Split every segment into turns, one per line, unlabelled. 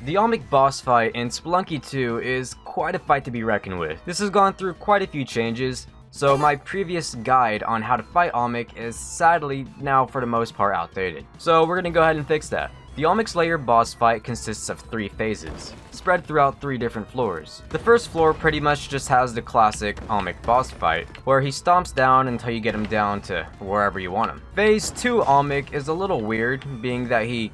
The Olmec boss fight in Spelunky 2 is quite a fight to be reckoned with. This has gone through quite a few changes, so my previous guide on how to fight Olmec is sadly now for the most part outdated. So we're gonna go ahead and fix that. The Olmec Slayer boss fight consists of 3 phases, spread throughout 3 different floors. The first floor pretty much just has the classic Olmec boss fight, where he stomps down until you get him down to wherever you want him. Phase 2 Olmec is a little weird, being that he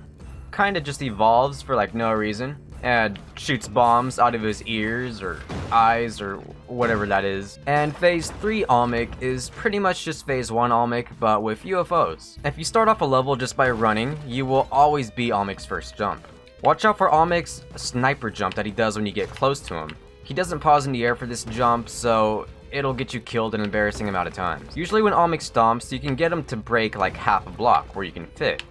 kinda just evolves for like no reason, and shoots bombs out of his ears or eyes or whatever that is. And phase 3 Olmec is pretty much just phase 1 Olmec but with UFOs. If you start off a level just by running, you will always beat Olmec's first jump. Watch out for Olmec's sniper jump that he does when you get close to him. He doesn't pause in the air for this jump, so it'll get you killed an embarrassing amount of times. Usually when Olmec stomps, you can get him to break like half a block where you can fit.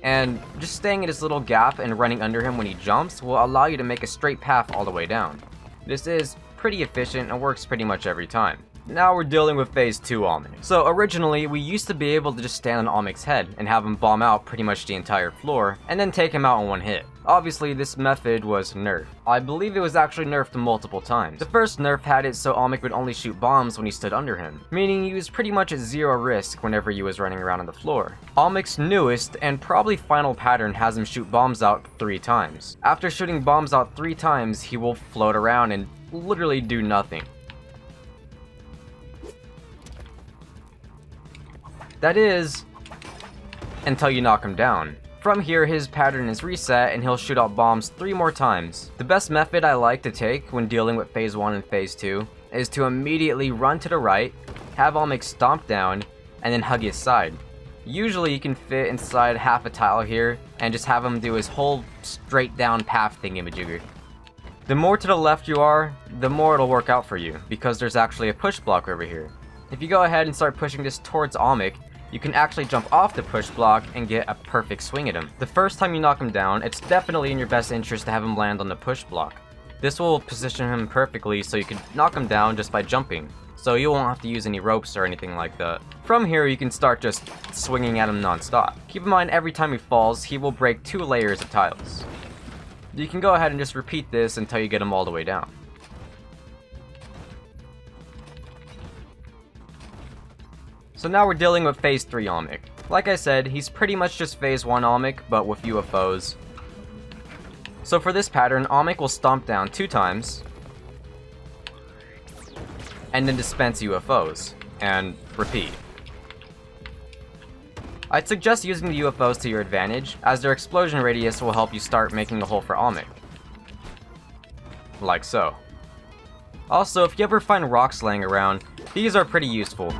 And just staying in this little gap and running under him when he jumps will allow you to make a straight path all the way down. This is pretty efficient and works pretty much every time. Now we're dealing with phase 2 Olmec. So originally we used to be able to just stand on Olmec's head and have him bomb out pretty much the entire floor and then take him out in one hit. Obviously this method was nerfed. I believe it was actually nerfed multiple times. The first nerf had it so Olmec would only shoot bombs when he stood under him, meaning he was pretty much at 0 risk whenever he was running around on the floor. Olmec's newest and probably final pattern has him shoot bombs out 3 times. After shooting bombs out 3 times, he will float around and literally do nothing. That is, until you knock him down. From here, his pattern is reset and he'll shoot out bombs 3 more times. The best method I like to take when dealing with phase 1 and phase 2 is to immediately run to the right, have Olmec stomp down, and then hug his side. Usually you can fit inside half a tile here and just have him do his whole straight down path thingamajigger. The more to the left you are, the more it'll work out for you, because there's actually a push block over here. If you go ahead and start pushing this towards Olmec, you can actually jump off the push block and get a perfect swing at him. The first time you knock him down, it's definitely in your best interest to have him land on the push block. This will position him perfectly so you can knock him down just by jumping, so you won't have to use any ropes or anything like that. From here, you can start just swinging at him non-stop. Keep in mind, every time he falls, he will break 2 layers of tiles. You can go ahead and just repeat this until you get him all the way down. So now we're dealing with phase 3 Olmec. Like I said, he's pretty much just phase 1 Olmec, but with UFOs. So for this pattern, Olmec will stomp down 2 times, and then dispense UFOs, and repeat. I'd suggest using the UFOs to your advantage, as their explosion radius will help you start making a hole for Olmec. Like so. Also, if you ever find rocks laying around, these are pretty useful.